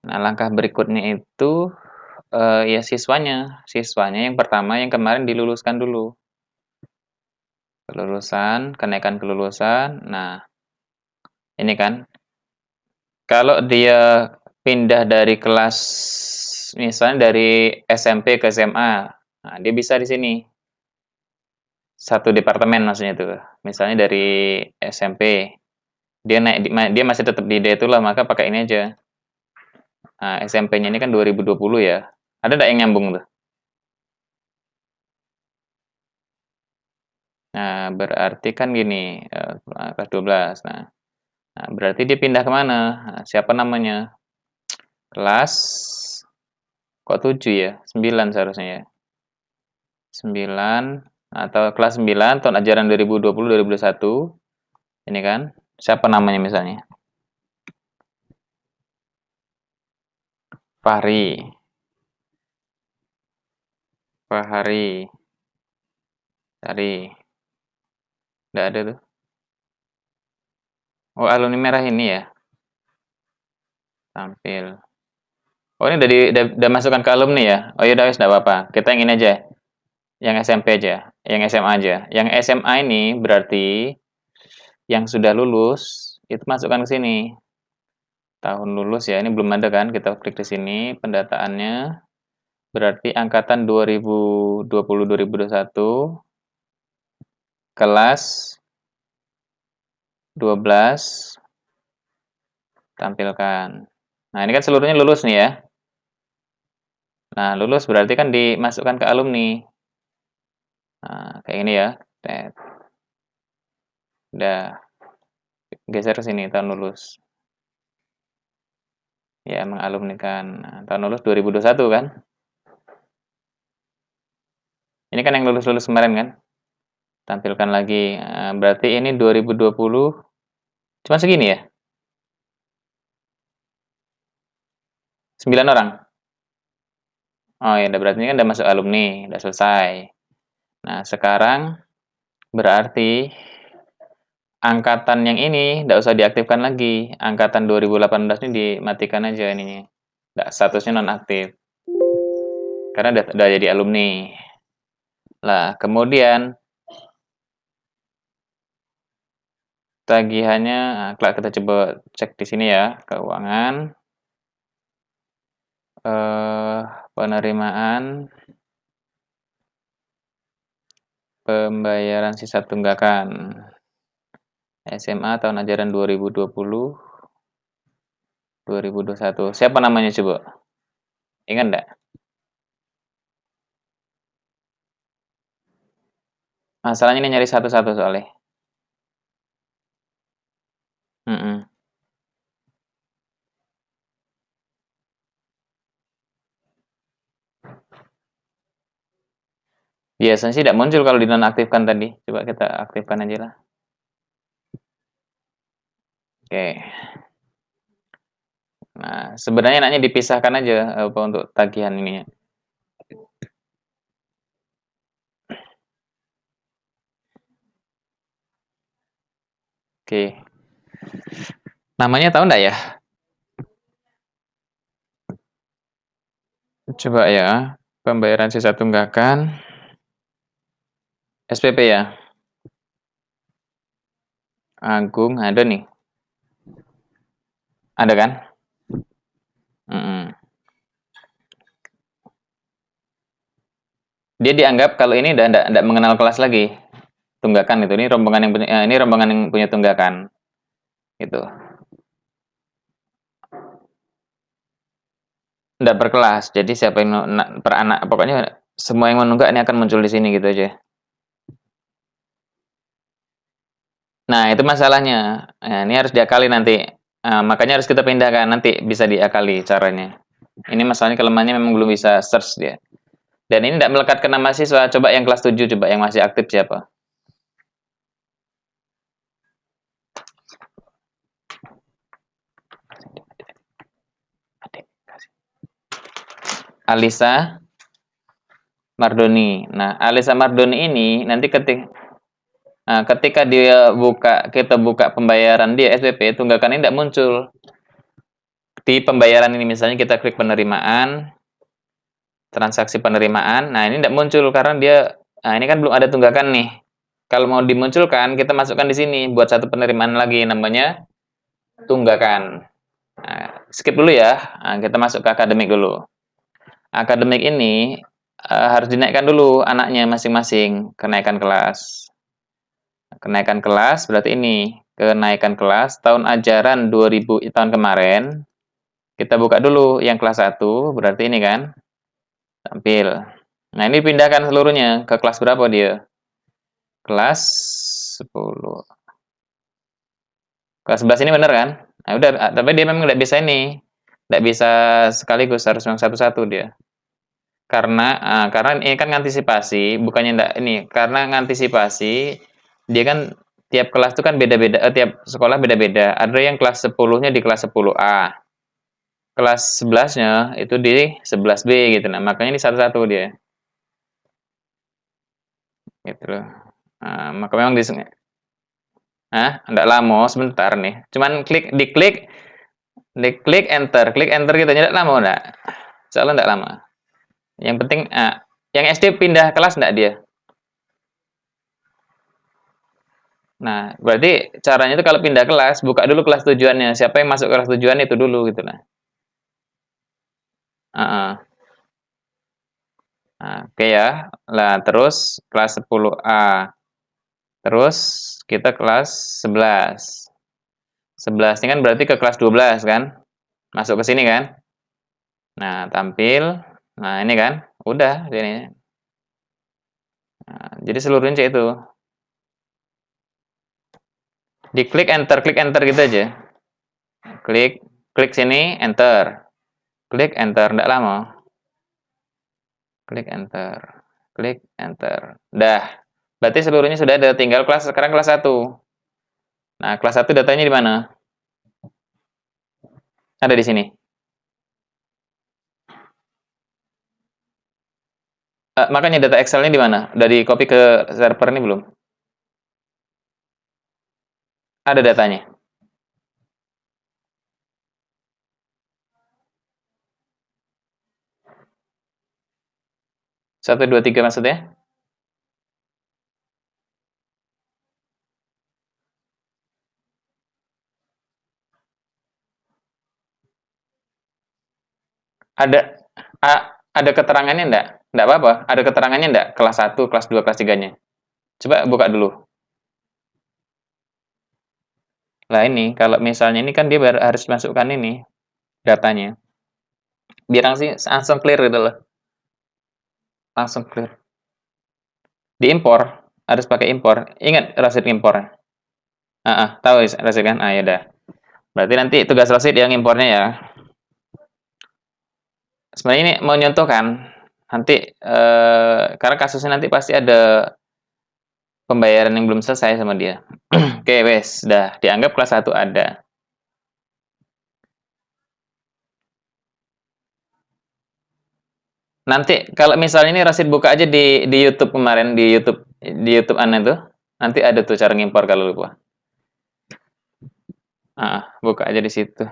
Nah, langkah berikutnya itu, ya siswanya. Siswanya yang pertama yang kemarin diluluskan dulu. Kelulusan, kenaikan kelulusan. Nah, ini kan, kalau dia pindah dari kelas, misalnya dari SMP ke SMA, nah dia bisa di sini. Satu departemen maksudnya itu. Misalnya dari SMP, dia naik dia masih tetap di D itulah, maka pakai ini aja. Nah, SMP-nya ini kan 2020 ya. Ada nggak yang nyambung tuh? Nah, berarti kan gini, kelas 12. Nah, berarti dia pindah ke mana? Nah, siapa namanya? Kelas kok 7 ya? 9 seharusnya ya. 9 atau kelas 9 tahun ajaran 2020-2021. Ini kan. Siapa namanya misalnya? Fahri. Fahri. Cari. Nggak ada tuh. Oh, alumni merah ini ya. Tampil. Oh, ini udah masukkan ke alumni ya? Oh, ya udah, wis, nggak apa-apa. Kita yang ini aja. Yang SMP aja. Yang SMA aja. Yang SMA ini berarti yang sudah lulus, itu masukkan ke sini. Tahun lulus ya, ini belum ada kan? Kita klik di sini, pendataannya. Berarti angkatan 2020-2021, kelas 12, tampilkan. Nah, ini kan seluruhnya lulus nih ya. Nah, lulus berarti kan dimasukkan ke alumni. Nah, kayak ini ya. Tet. Udah geser ke sini tahun lulus. Ya, mengalumnikan. Nah, tahun lulus 2021 kan? Ini kan yang lulus-lulus kemarin kan? Tampilkan lagi. Nah, berarti ini 2020 cuma segini ya? 9 orang. Oh ya, berarti ini kan udah masuk alumni, udah selesai. Nah, sekarang berarti angkatan yang ini nggak usah diaktifkan lagi. Angkatan 2018 ini dimatikan aja ininya. Nggak, statusnya nonaktif. Karena udah jadi alumni. Lah, kemudian tagihannya, nah, kita coba cek di sini ya, keuangan, penerimaan, pembayaran sisa tunggakan. SMA tahun ajaran 2020-2021. Siapa namanya coba? Ingat enggak? Masalahnya ini nyari satu-satu soalnya. Mm-mm. Biasanya sih tidak muncul kalau dinonaktifkan tadi. Coba kita aktifkan aja lah. Oke. Nah, sebenarnya enaknya dipisahkan aja apa untuk tagihan ini. Oke. Namanya tahu enggak ya? Coba ya. Pembayaran sisa tunggakan. SPP ya. Agung ada nih. Ada kan? Mm-mm. Dia dianggap kalau ini udah enggak mengenal kelas lagi. Tunggakan itu. Ini rombongan yang punya tunggakan. Gitu. Enggak berkelas. Jadi siapa yang per anak, pokoknya semua yang menunggak ini akan muncul di sini gitu aja. Nah, itu masalahnya. Nah, ini harus diakali nanti. Makanya harus kita pindahkan, nanti bisa diakali caranya. Ini masalahnya kelemahannya memang belum bisa search dia. Dan ini tidak melekat ke nama siswa. Coba yang kelas 7, coba yang masih aktif siapa? Alisa Mardoni. Nah, Alisa Mardoni ini nanti ketika kita buka pembayaran dia SPP, tunggakan ini tidak muncul. di pembayaran ini misalnya kita klik penerimaan, transaksi penerimaan. Nah, ini tidak muncul karena dia, nah ini kan belum ada tunggakan nih. Kalau mau dimunculkan, kita masukkan di sini buat satu penerimaan lagi namanya tunggakan. Nah, skip dulu ya. Nah, kita masuk ke akademik dulu. Akademik ini harus dinaikkan dulu anaknya masing-masing kenaikan kelas. Kenaikan kelas berarti ini kenaikan kelas tahun ajaran 2000 tahun kemarin. Kita buka dulu yang kelas 1, berarti ini kan tampil. Nah, ini pindahkan seluruhnya ke kelas berapa dia? Kelas 10. Kelas 11 ini benar kan? Nah, udah, tapi dia memang nggak bisa ini. Nggak bisa sekaligus, harus yang satu-satu dia. Karena ini kan ngantisipasi, bukannya enggak ini, karena ngantisipasi dia kan tiap kelas itu kan beda-beda, tiap sekolah beda-beda. Ada yang kelas 10-nya di kelas 10A. Kelas 11-nya itu di 11B gitu. Nah, makanya ini satu-satu dia. Gitu loh. Nah, maka memang enggak lama, sebentar nih. Cuman diklik enter gitu. Enggak lama enggak. Soalnya enggak lama. Yang penting yang SD pindah kelas enggak dia? Nah, berarti caranya itu kalau pindah kelas, buka dulu kelas tujuannya. Siapa yang masuk kelas tujuan itu dulu gitu lah. Heeh. Nah, oke ya. Lah, terus kelas 10A. Terus kita kelas 11. 11 ini kan berarti ke kelas 12 kan? Masuk ke sini kan? Nah, tampil. Nah, ini kan? Udah ini. Nah, jadi seluruhnya itu. Klik enter gitu aja. Klik sini, enter. Klik enter, enggak lama. Klik enter. Dah. Berarti seluruhnya sudah ada, tinggal sekarang kelas 1. Nah, kelas 1 datanya di mana? Ada di sini. Makanya data Excel-nya di mana? Udah di copy ke server ini belum? Ada datanya. Satu, dua, tiga maksudnya? Ada ada keterangannya enggak? Enggak apa-apa. Ada keterangannya enggak? Kelas 1, kelas 2, kelas 3-nya. Coba buka dulu. Lah ini, kalau misalnya ini kan dia harus masukkan ini datanya. Biar langsung clear gitu loh. Langsung clear. Diimpor, harus pakai impor. Ingat rasid impor. Tahu rasid kan? Ya udah. Berarti nanti tugas rasid yang impornya ya. Sebenarnya ini mau nyontoh kan, nanti karena kasusnya nanti pasti ada pembayaran yang belum selesai sama dia. Oke, wes, dah dianggap kelas 1 ada. Nanti kalau misalnya ini Rasid buka aja di YouTube kemarin, di YouTube Anda tuh, nanti ada tuh cara ngimpor kalau lupa. Buka aja di situ.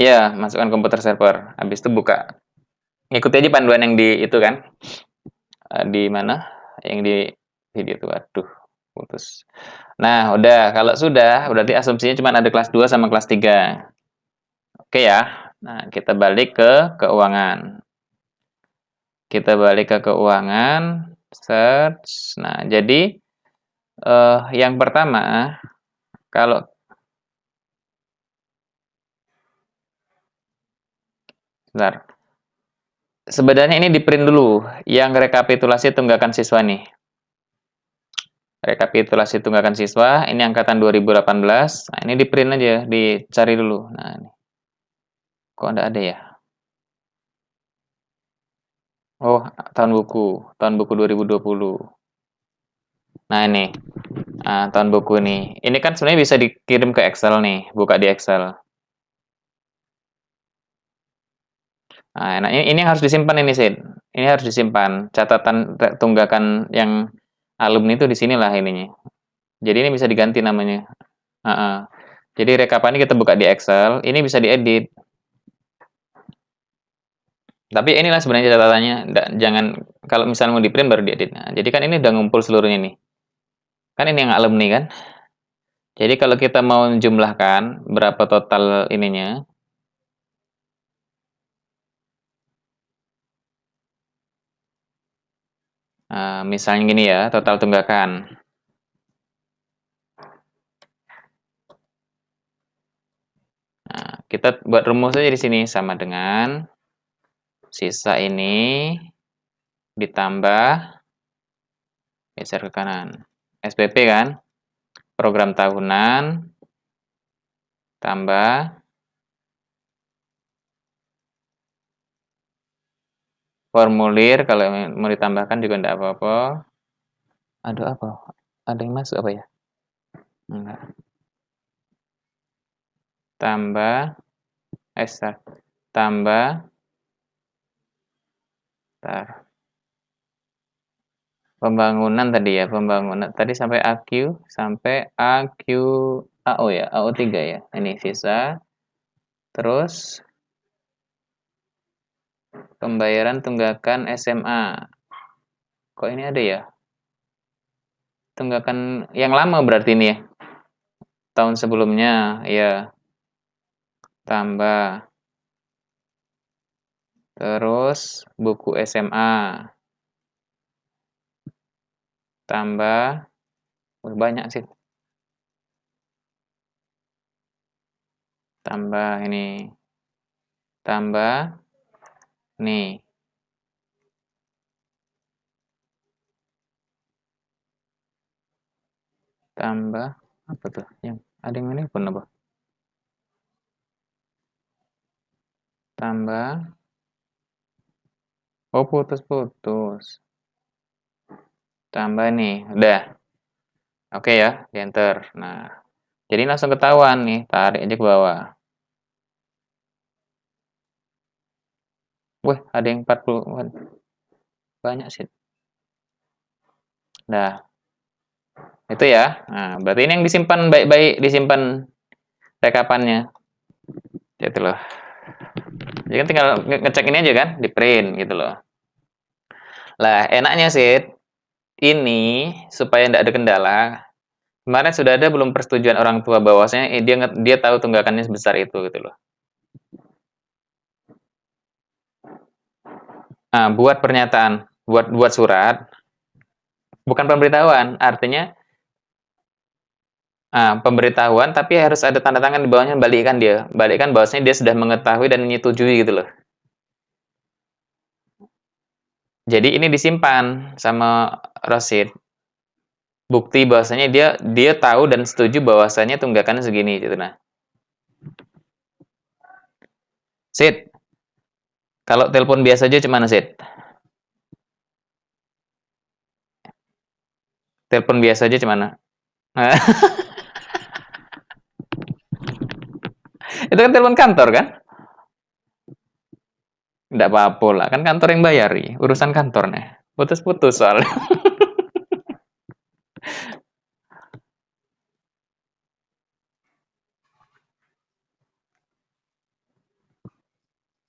Ya, masukkan komputer server. Habis itu buka. Ngikuti aja panduan yang di itu kan. Di mana? Yang di video tuh. Aduh, putus. Nah, udah. Kalau sudah, berarti asumsinya cuma ada kelas 2 sama kelas 3. Oke ya. Nah, kita balik ke keuangan. Kita balik ke keuangan, search. Nah, jadi yang pertama, kalau bentar. Sebenarnya ini di print dulu, yang rekapitulasi tunggakan siswa nih. Rekapitulasi tunggakan siswa, ini angkatan 2018. Nah, ini di print aja, dicari dulu. Nah, ini. Kok enggak ada ya? Oh, tahun buku 2020. Nah, ini. Tahun buku ini. Ini kan sebenarnya bisa dikirim ke Excel nih, buka di Excel. Nah, ini harus disimpan ini, Sid. Ini harus disimpan. Catatan tunggakan yang alumni itu di sinilah ininya. Jadi ini bisa diganti namanya. Jadi rekapannya kita buka di Excel, ini bisa diedit. Tapi inilah sebenarnya catatannya, jangan kalau misalnya mau di-print baru diedit. Nah, jadi kan ini udah ngumpul seluruhnya nih. Kan ini yang alumni kan? Jadi kalau kita mau jumlahkan berapa total ininya, misalnya gini ya, total tunggakan. Nah, kita buat rumus aja di sini sama dengan sisa ini ditambah geser ke kanan. SPP kan? Program tahunan tambah formulir, kalau mau ditambahkan juga enggak apa-apa. Aduh apa? Ada yang masuk apa ya? Enggak. Tambah tambah pembangunan tadi ya, pembangunan tadi sampai AQ AO ya, AO3 ya. Ini sisa. Terus pembayaran tunggakan SMA. Kok ini ada ya? Tunggakan yang lama berarti ini ya. Tahun sebelumnya ya. Tambah. Terus buku SMA. Tambah. Banyak sih. Tambah ini. Tambah nih. Tambah apa tuh? Yang ada yang ini pun apa? Tambah. Oh, putus-putus. Tambah nih. Udah. Oke ya, di enter. Nah, jadi langsung ketahuan nih, tarik aja ke bawah. Wah, ada yang 40. Banyak sih. Nah, itu ya. Nah, berarti ini yang disimpan baik-baik, disimpan rekapannya. Gitu loh. Jadi kan tinggal ngecek ini aja kan, di print gitu loh. Lah, enaknya sih ini supaya tidak ada kendala. Kemarin sudah ada belum persetujuan orang tua bahwasanya dia tahu tunggakannya sebesar itu gitu loh. Nah, buat pernyataan, buat surat, bukan pemberitahuan, artinya pemberitahuan tapi harus ada tanda tangan di bawahnya, balikkan bahwasanya dia sudah mengetahui dan menyetujui gitu loh. Jadi ini disimpan sama Rosid, bukti bahwasanya dia tahu dan setuju bahwasanya tunggakannya segini gitu. Nah, Sid, kalau telepon biasa aja gimana Sid? Telepon biasa aja gimana? Itu kan telepon kantor kan? Enggak apa-apa lah, kan kantor yang bayari, urusan kantor nih. Putus-putus soalnya.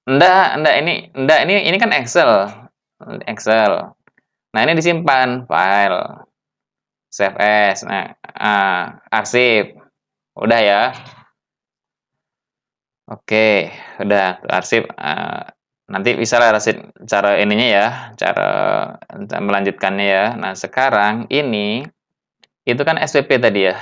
Enggak, ini kan Excel. Excel. Nah, ini disimpan file, save as. Nah, arsip. Udah ya. Oke, udah arsip. Nanti bisa lah arsip cara ininya ya, cara melanjutkannya ya. Nah, sekarang ini itu kan SPP tadi ya.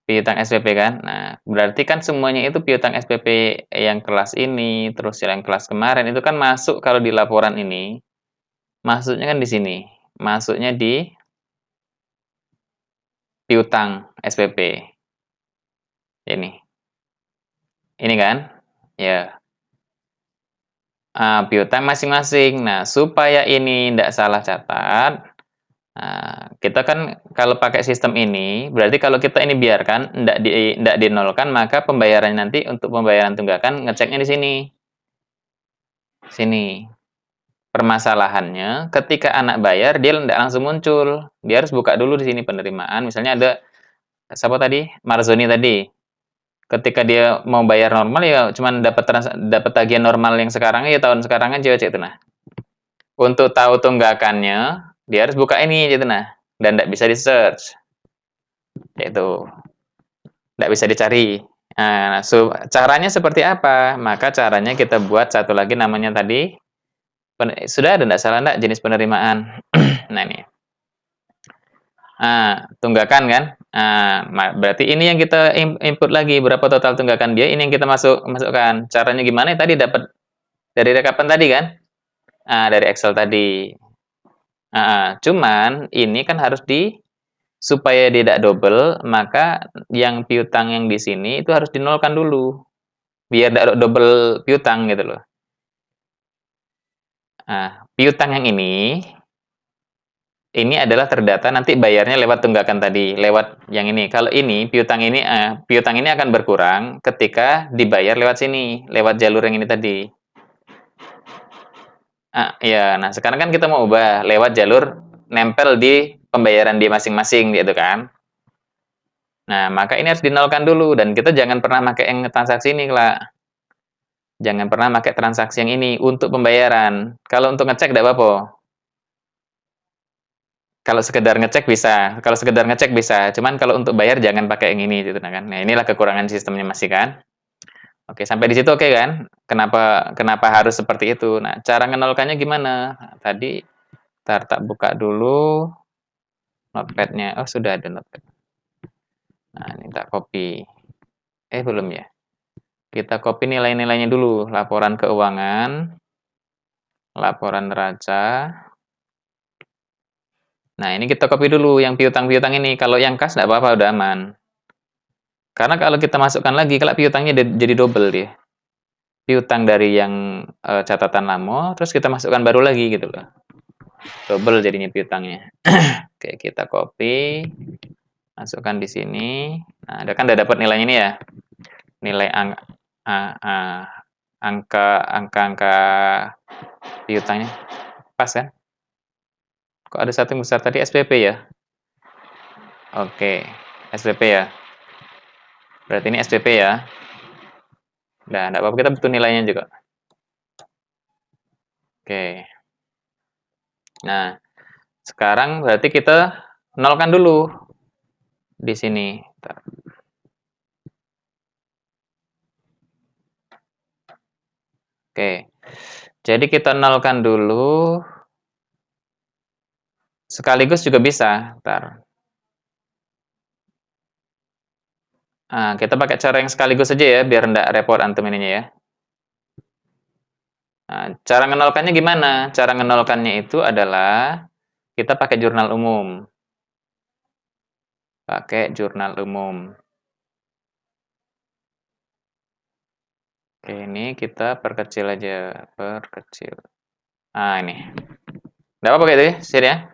Piutang SPP kan. Nah, berarti kan semuanya itu piutang SPP yang kelas ini, terus yang kelas kemarin itu kan masuk kalau di laporan ini. Masuknya kan di sini. Masuknya di piutang SPP. Ini. Ini kan? Ya. Piutang masing-masing. Nah, supaya ini tidak salah catat, kita kan kalau pakai sistem ini, berarti kalau kita ini biarkan, tidak dinolkan, maka pembayaran nanti untuk pembayaran tunggakan ngeceknya di sini. Sini. Permasalahannya, ketika anak bayar, dia tidak langsung muncul. Dia harus buka dulu di sini penerimaan. Misalnya ada siapa tadi? Marzoni tadi. Ketika dia mau bayar normal ya cuman dapat tagihan normal yang sekarang ya tahun sekarang aja cek itu nah. Untuk tahu tunggakannya dia harus buka ini gitu nah dan tidak bisa di search yaitu tidak bisa dicari. Nah, caranya seperti apa? Maka caranya kita buat satu lagi namanya tadi sudah ada tidak salah tidak jenis penerimaan. Nah ini. Tunggakan kan? Berarti ini yang kita input lagi berapa total tunggakan dia, ini yang kita masukkan. Caranya gimana? Tadi dapat dari rekapan tadi kan? Dari Excel tadi. Cuman ini kan harus supaya tidak double, maka yang piutang yang di sini itu harus dinolkan dulu. Biar tidak double piutang gitu loh. Piutang yang ini adalah terdata nanti bayarnya lewat tunggakan tadi, lewat yang ini. Kalau ini piutang ini akan berkurang ketika dibayar lewat sini, lewat jalur yang ini tadi. Ya, nah sekarang kan kita mau ubah lewat jalur nempel di pembayaran di masing-masing gitu kan. Nah, maka ini harus dinolkan dulu dan kita jangan pernah pakai yang transaksi ini, Kak. Jangan pernah pakai transaksi yang ini untuk pembayaran. Kalau untuk ngecek tidak apa-apa. Kalau sekedar ngecek bisa, cuman kalau untuk bayar jangan pakai yang ini gitu kan. Nah, inilah kekurangan sistemnya masih kan. Oke, sampai di situ oke kan? Kenapa harus seperti itu? Nah, cara ngenolkannya gimana? Tadi tak buka dulu notepad-nya. Oh, sudah ada notepad. Nah, ini tak copy. Belum ya. Kita copy nilai-nilainya dulu. Laporan keuangan, laporan neraca. Nah, ini kita copy dulu yang piutang-piutang ini. Kalau yang kas tidak apa-apa, udah aman. Karena kalau kita masukkan lagi, kalau piutangnya jadi double dia. Piutang dari yang catatan lama, terus kita masukkan baru lagi gitu loh. Double jadinya piutangnya. Oke, kita copy, masukkan di sini. Nah, ada kan udah dapat nilainya ini ya. Nilai angka piutangnya pas kan? Kok ada satu yang besar tadi SPP ya? Oke, SPP ya. Berarti ini SPP ya. Nah, enggak apa-apa, kita butuh nilainya juga. Oke. Nah, sekarang berarti kita nolkan dulu di sini. Oke. Jadi kita nolkan dulu. Sekaligus juga bisa. Ntar. Kita pakai cara yang sekaligus saja ya, biar enggak repot antum ininya ya. Cara ngenolkannya gimana? Cara ngenolkannya itu adalah kita pakai jurnal umum. Pakai jurnal umum. Oke, ini kita perkecil aja. Perkecil. Ini. Enggak apa-apa gitu ya, sih ya.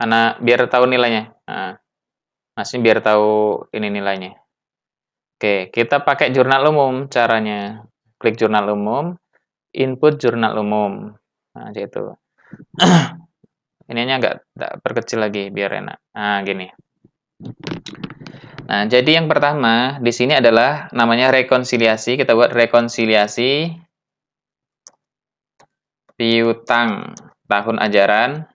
Karena biar tahu nilainya. Maksudnya biar tahu ini nilainya. Oke, kita pakai jurnal umum caranya. Klik jurnal umum, input jurnal umum. Nah, gitu. Ininya agak perkecil lagi biar enak. Gini. Nah, jadi yang pertama di sini adalah namanya rekonsiliasi. Kita buat rekonsiliasi piutang tahun ajaran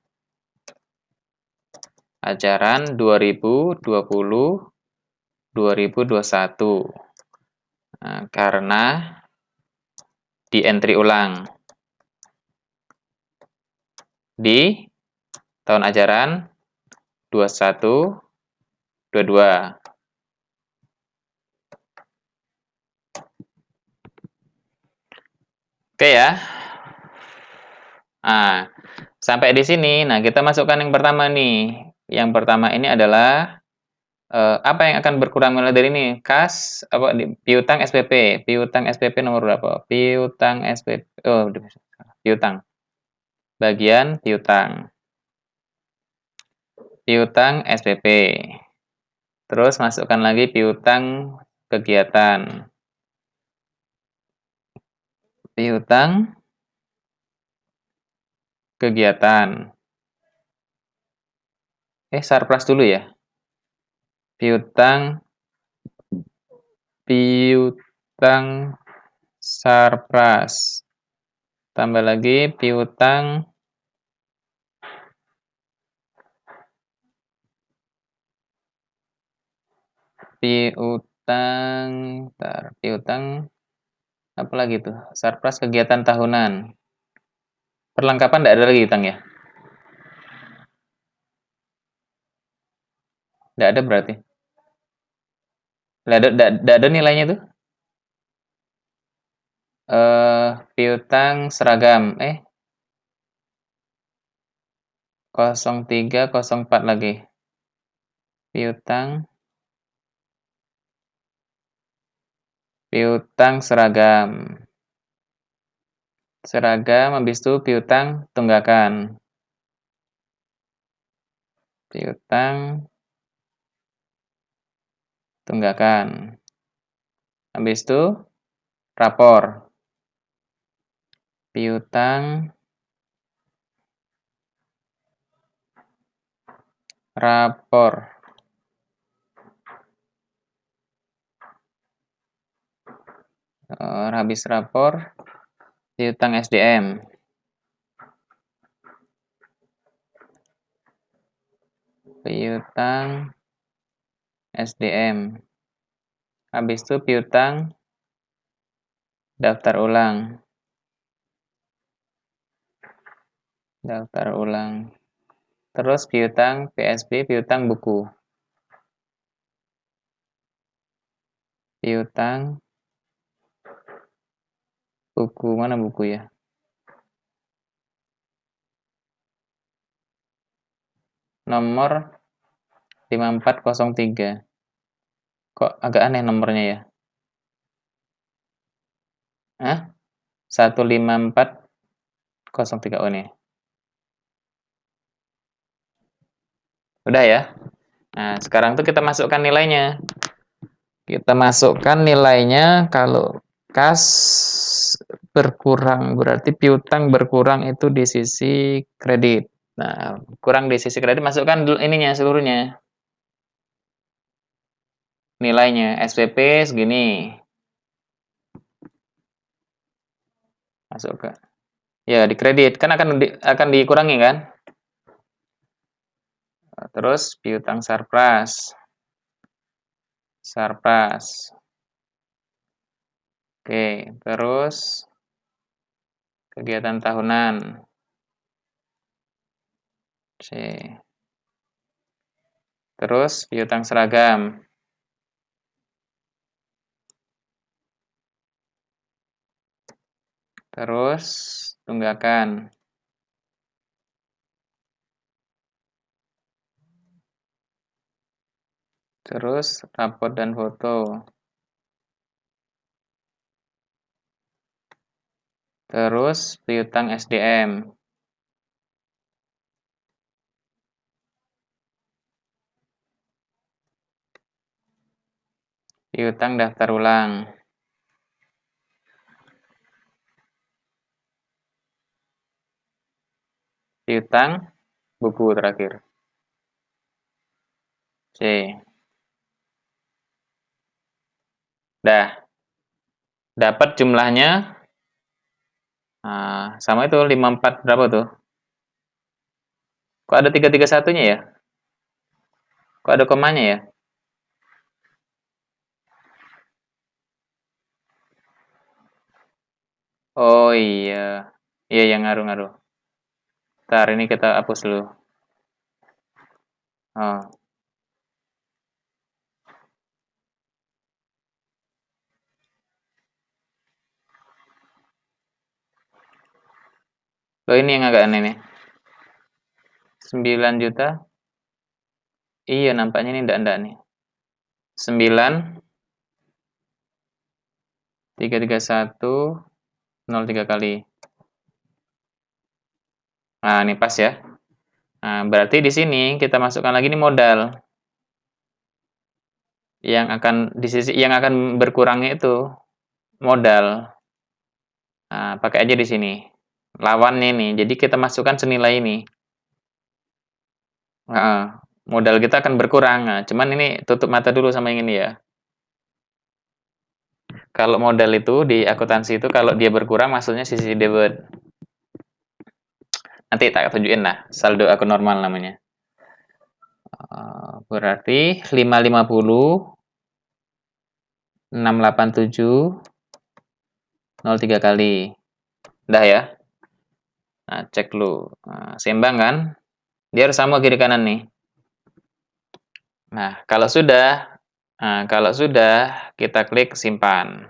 2020-2021. Karena di entry ulang di tahun ajaran 21-22. Oke ya. Sampai di sini. Nah, kita masukkan yang pertama nih. Yang pertama ini adalah apa yang akan berkurang mulai dari ini? Kas piutang SPP. Piutang SPP nomor berapa? Piutang SPP. Piutang. Bagian piutang. Piutang SPP. Terus masukkan lagi piutang kegiatan. Piutang kegiatan. Surplus dulu ya. piutang sarpras. Tambah lagi piutang apa lagi tuh? Sarpras kegiatan tahunan. Perlengkapan tidak ada lagi utang ya? Tidak ada berarti. Tidak ada nilainya tuh. Piutang seragam. 0304 lagi. Piutang seragam. Seragam habis itu piutang tunggakan. Piutang tunggakan. Habis itu rapor. Piutang rapor. Habis rapor piutang SDM. Piutang SDM. Habis itu piutang daftar ulang. Daftar ulang. Terus piutang PSB, piutang buku. Piutang buku, mana buku ya? Nomor 5403. Kok agak aneh nomornya ya? 15403 ini. Udah ya? Nah, sekarang tuh kita masukkan nilainya. Kita masukkan nilainya kalau kas berkurang, berarti piutang berkurang itu di sisi kredit. Nah, kurang di sisi kredit, masukkan dulu ininya seluruhnya. Nilainya SPP segini. Masuk ke. Ya, di kredit kan akan dikurangi kan? Terus piutang sarpras. Oke, terus kegiatan tahunan. C. Terus piutang seragam. Terus tunggakan. Terus rapor dan foto. Terus piutang SDM. Piutang daftar ulang. Piutang buku terakhir. C. Dah. Dapat jumlahnya. Nah, sama itu 54 berapa tuh? Kok ada 331-nya ya? Kok ada komanya ya? Oh iya. Iya yang ngaruh-ngaruh. Ntar ini kita hapus dulu. Oh. Loh ini yang agak aneh nih. 9 juta. Iya nampaknya ini enggak nih. 9 331 03 kali. Nah, ini pas ya. Nah, berarti di sini kita masukkan lagi nih modal. Yang akan berkurangnya itu modal. Nah, pakai aja di sini. Lawannya nih. Jadi kita masukkan senilai ini. Nah, modal kita akan berkurang. Nah, cuman ini tutup mata dulu sama yang ini ya. Kalau modal itu di akuntansi itu kalau dia berkurang maksudnya sisi debit. Nanti tak tunjukin lah, saldo akun normal namanya. Berarti 550 687 03 kali. Udah ya. Nah, cek dulu. Nah, seimbang kan? Dia harus sama kiri kanan nih. Nah, kalau sudah kita klik simpan.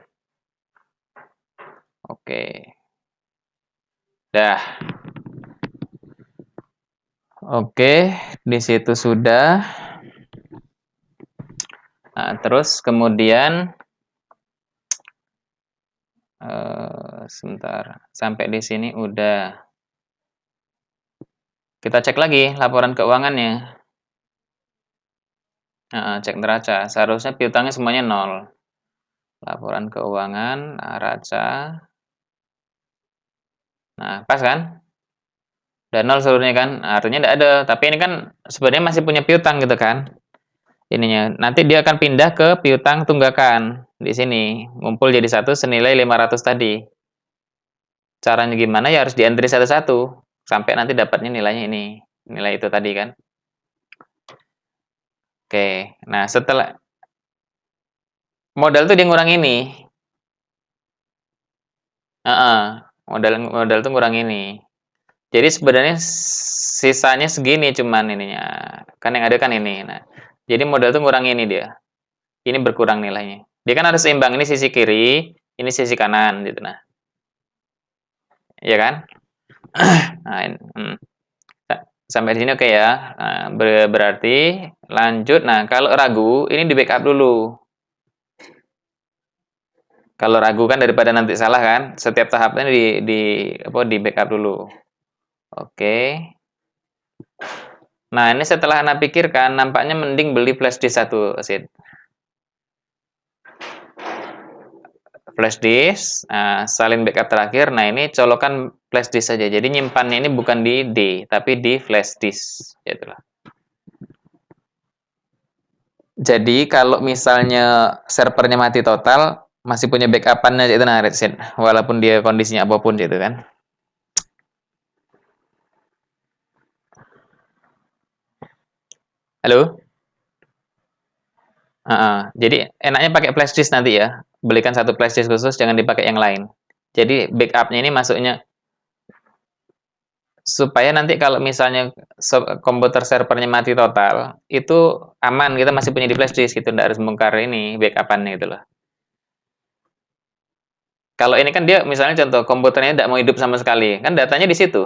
Oke. Dah. Oke, di situ sudah. Nah, terus kemudian sebentar, sampai di sini udah. Kita cek lagi laporan keuangannya. Cek neraca. Seharusnya piutangnya semuanya 0. Laporan keuangan, neraca. Nah, pas kan? Udah 0 seluruhnya kan? Artinya tidak ada. Tapi ini kan sebenarnya masih punya piutang gitu kan? Ininya. Nanti dia akan pindah ke piutang tunggakan. Di sini. Ngumpul jadi satu senilai 500 tadi. Caranya gimana? Ya harus diantri satu-satu. Sampai nanti dapatnya nilainya ini. Nilai itu tadi kan? Oke. Nah, setelah modal tuh dia ngurang ini. Modal tuh ngurang ini. Jadi sebenarnya sisanya segini cuman ininya. Kan yang ada kan ini. Nah, jadi modal tuh ngurang ini dia. Ini berkurang nilainya. Dia kan harus seimbang. Ini sisi kiri, ini sisi kanan gitu nah. Iya kan? Nah, sampai di sini oke ya. Nah, berarti lanjut. Nah, kalau ragu ini di backup dulu. Kalau ragu kan daripada nanti salah kan, setiap tahapnya di backup dulu. Oke. Nah, ini setelah Anda pikirkan, nampaknya mending beli flash disk satu, Sid. Flash disk, salin backup terakhir. Nah, ini colokan flash disk saja. Jadi nyimpannya ini bukan di D, tapi di flash disk. Itulah. Jadi kalau misalnya servernya mati total, masih punya backup-annya itu nah, Sid. Walaupun dia kondisinya apapun gitu kan. Halo? Jadi enaknya pakai flash disk nanti ya. Belikan satu flash disk khusus, jangan dipakai yang lain. Jadi backupnya ini masuknya supaya nanti kalau misalnya komputer servernya mati total, itu aman, kita masih punya di flash disk gitu, tidak harus bongkar ini backupannya gitu loh. Kalau ini kan dia misalnya contoh komputernya tidak mau hidup sama sekali, kan datanya di situ.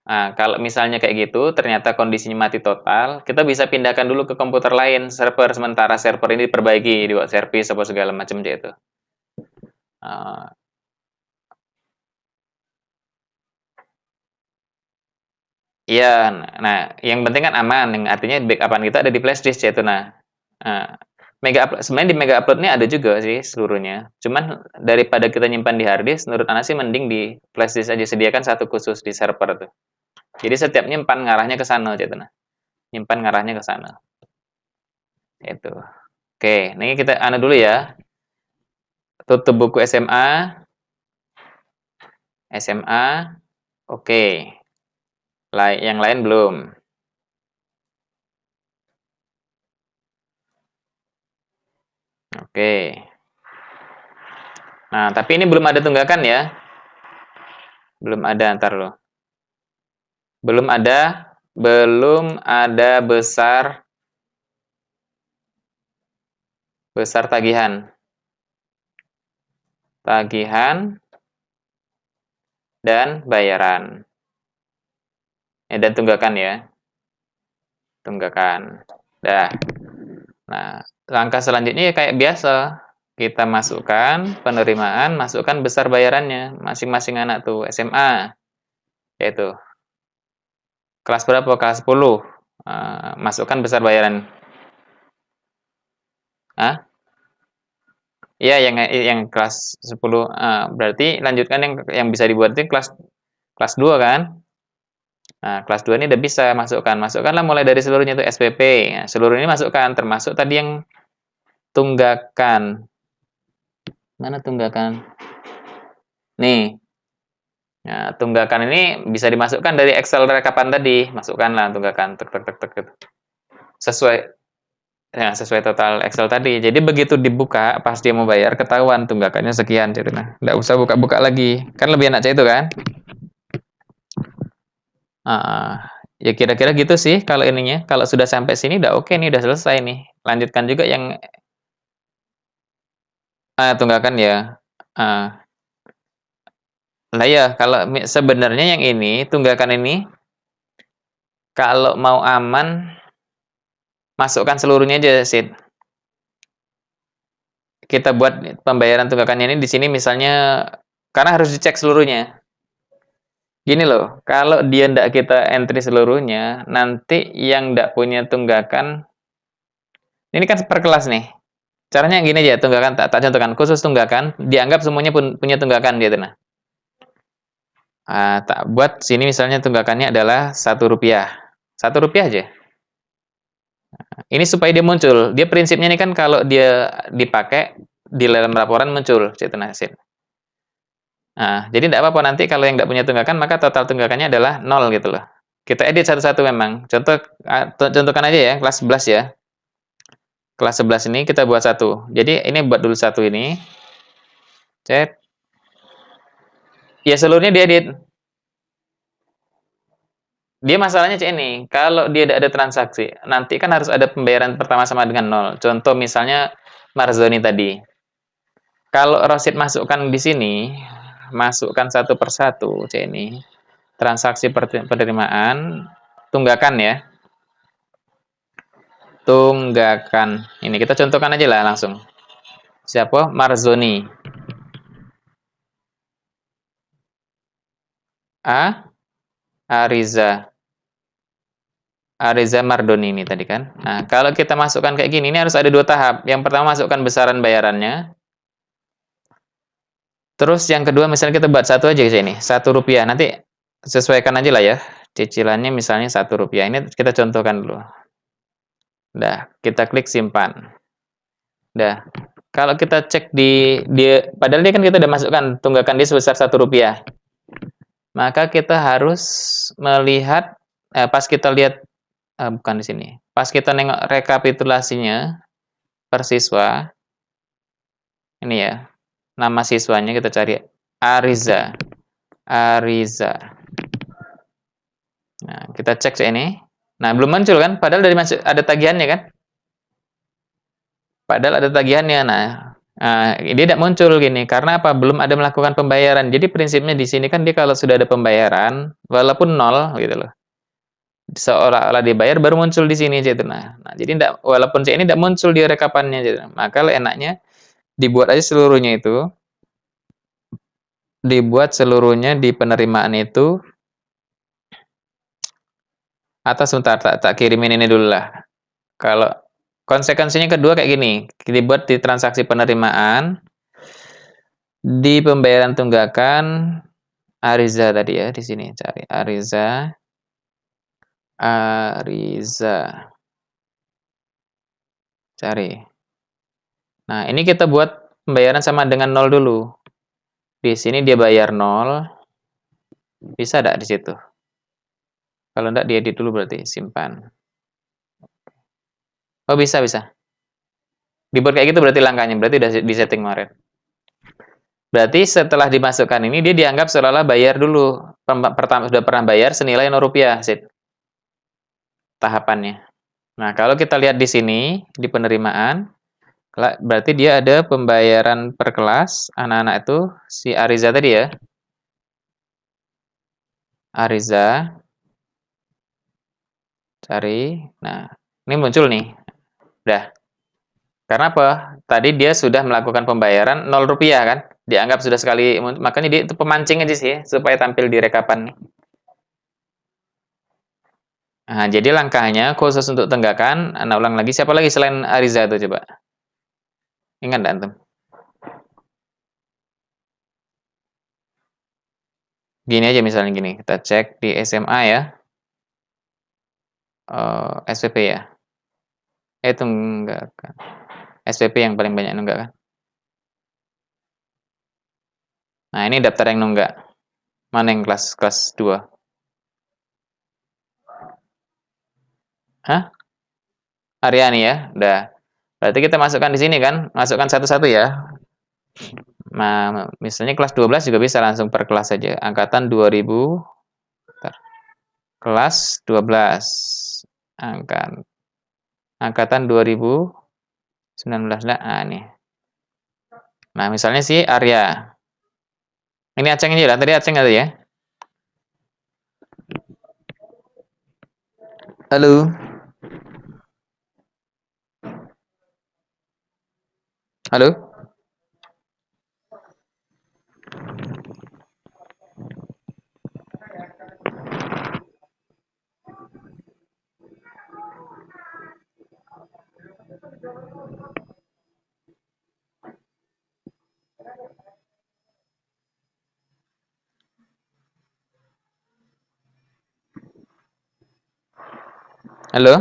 Nah, kalau misalnya kayak gitu, ternyata kondisinya mati total, kita bisa pindahkan dulu ke komputer lain, server sementara server ini diperbaiki, dibuat servis apa segala macam itu. Iya, nah yang penting kan aman, yang artinya backupan kita ada di flash disk yaitu sebenarnya di mega upload ini ada juga sih seluruhnya. Cuman daripada kita nyimpan di hard disk, menurut Ana sih mending di flash disk aja, sediakan satu khusus di server tuh. Jadi setiap nyimpan ngarahnya ke sana gitu nah. Nyimpan ngarahnya ke sana. Itu. Oke, ini kita anu dulu ya. Tutup buku SMA. SMA. Oke. Yang lain belum. Oke. Nah, tapi ini belum ada tunggakan ya. Belum ada, ntar loh. Belum ada besar tagihan. Tagihan dan bayaran. Dan tunggakan ya. Tunggakan. Dah. Nah, langkah selanjutnya ya kayak biasa. Kita masukkan penerimaan, masukkan besar bayarannya. Masing-masing anak tuh SMA. Yaitu kelas berapa? Kelas 10. Masukkan besar bayaran. Hah? Iya, yang kelas 10. Berarti lanjutkan yang bisa dibuat itu kelas 2 kan? Nah, kelas 2 ini udah bisa masukkan. Masukkanlah mulai dari seluruhnya itu SPP. Nah, seluruh ini masukkan, termasuk tadi yang tunggakan. Mana tunggakan? Nih. Nah, tunggakan ini bisa dimasukkan dari Excel rekapan tadi. Masukkanlah tunggakan. Tek, tek, tek, tek, tek. Sesuai ya, sesuai total Excel tadi. Jadi begitu dibuka, pas dia mau bayar, ketahuan tunggakannya sekian. Gitu. Nah, nggak usah buka-buka lagi. Kan lebih enak itu kan? Ya kira-kira gitu sih kalau ininya. Kalau sudah sampai sini udah oke nih, udah selesai nih. Lanjutkan juga yang tunggakan ya. Ah, lah ya, kalau sebenarnya yang ini tunggakan ini kalau mau aman masukkan seluruhnya aja, Sid. Kita buat pembayaran tunggakannya ini di sini misalnya karena harus dicek seluruhnya. Gini loh, kalau dia ndak kita entry seluruhnya, nanti yang ndak punya tunggakan, ini kan per kelas nih. Caranya gini aja, tunggakan tak contohkan, khusus tunggakan, dianggap semuanya pun punya tunggakan gitu. Nah, tak buat sini misalnya tunggakannya adalah Rp1. Rp1 aja. Ini supaya dia muncul. Dia prinsipnya ini kan kalau dia dipakai di dalam laporan muncul, gitu nah, Nah, jadi tidak apa-apa nanti kalau yang tidak punya tunggakan maka total tunggakannya adalah 0 gitu loh. Kita edit satu-satu memang. Contohkan aja ya, kelas 11 ya. Kelas 11 ini kita buat satu. Jadi ini buat dulu satu ini. Cek. Ya seluruhnya diedit. Dia masalahnya cek ini, kalau dia tidak ada transaksi, nanti kan harus ada pembayaran pertama sama dengan 0. Contoh misalnya Marzoni tadi. Kalau Rosid masukkan di sini, masukkan satu persatu, cek ini, transaksi penerimaan, tunggakan ya. Tunggakan. Ini kita contohkan aja lah langsung. Siapa? Marzoni. Ariza. Ariza Mardoni ini tadi kan. Nah, kalau kita masukkan kayak gini, ini harus ada 2 tahap. Yang pertama masukkan besaran bayarannya. Terus yang kedua misalnya kita buat satu aja di sini, Rp1. Nanti sesuaikan aja lah ya. Cicilannya misalnya Rp1. Ini kita contohkan dulu. Udah, kita klik simpan. Udah. Kalau kita cek padahal dia kan kita udah masukkan tunggakan dia sebesar Rp1. Maka kita harus melihat pas kita lihat bukan di sini. Pas kita nengok rekapitulasinya per siswa. Ini ya. Nama siswanya kita cari Ariza. Ariza. Nah, kita cek ini. Nah, belum muncul kan? Padahal dari masuk ada tagihannya kan? Padahal ada tagihannya. Nah, dia tidak muncul gini karena apa? Belum ada melakukan pembayaran. Jadi prinsipnya di sini kan dia kalau sudah ada pembayaran, walaupun nol gitu loh, seolah-olah dibayar baru muncul di sini gitu. Nah, jadi tidak, walaupun ini tidak muncul di rekapannya gitu. Maka enaknya dibuat aja seluruhnya itu, dibuat seluruhnya di penerimaan itu. Atau sebentar, tak kirimin ini dulu lah. Kalau konsekuensinya kedua kayak gini, dibuat di transaksi penerimaan, di pembayaran tunggakan, Ariza tadi ya, di sini cari Ariza, cari. Nah, ini kita buat pembayaran sama dengan 0 dulu. Di sini dia bayar 0, bisa enggak di situ? Kalau enggak diedit dulu berarti, simpan. Oh, bisa. Dibuat kayak gitu berarti langkahnya, berarti udah disetting kemarin. Berarti setelah dimasukkan ini dia dianggap seolah-olah bayar dulu. Pertama sudah pernah bayar senilai Rp0, sip. Tahapannya. Nah, kalau kita lihat di sini di penerimaan, berarti dia ada pembayaran per kelas anak-anak itu si Ariza tadi ya. Ariza. Cari. Nah, ini muncul nih. Udah. Karena apa? Tadi dia sudah melakukan pembayaran Rp0 kan? Dianggap sudah sekali, makanya dia itu pemancing aja sih supaya tampil di rekapan. Nah, jadi langkahnya khusus untuk tunggakan, Anda ulang lagi, siapa lagi selain Ariza itu coba? Ingat enggak antum? Gini aja misalnya gini, kita cek di SMA ya. SPP ya? Itu enggak kan. SPP yang paling banyak nunggak kan? Nah, ini daftar yang nunggak. Mana yang kelas kelas 2? Hah? Aryani ya? Udah. Berarti kita masukkan di sini kan? Masukkan satu-satu ya. Nah, misalnya kelas 12 juga bisa langsung per kelas saja. Angkatan 2000, bentar. Kelas 12. Angkatan angkatan 2019. Nah, ini. Nah, misalnya si Arya. Ini Aceng aja lah. Tadi Aceng ada ya? Halo. Halo. Halo.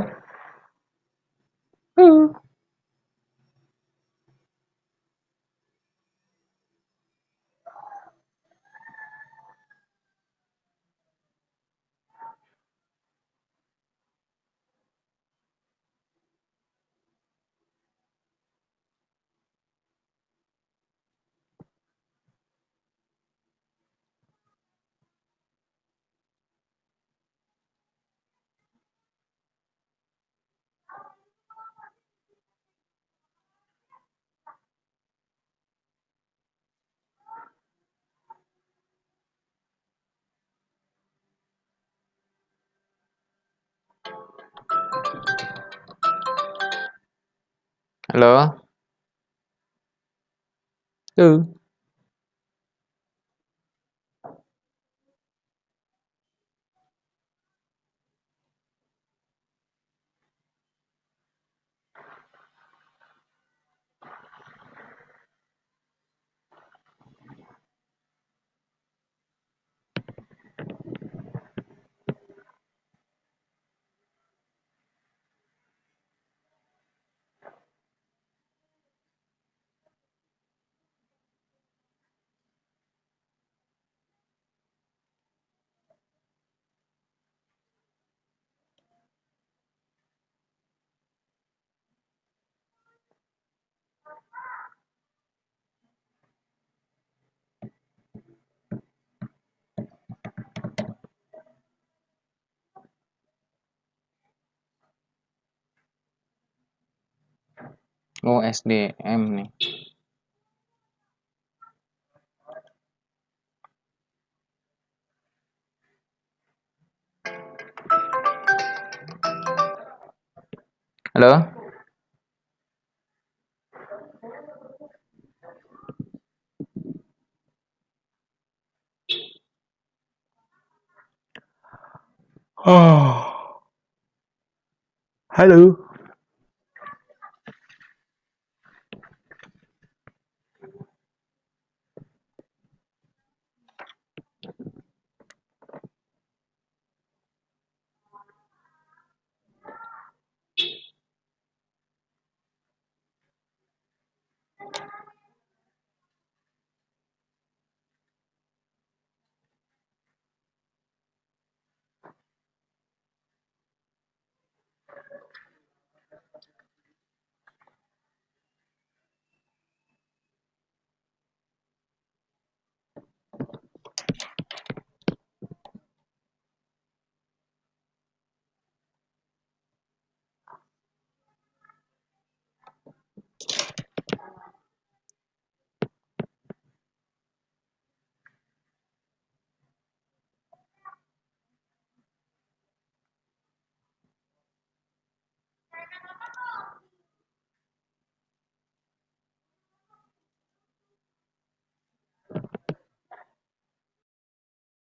Halo. Tuh. Oh, SDM nih. Halo. Oh. Halo.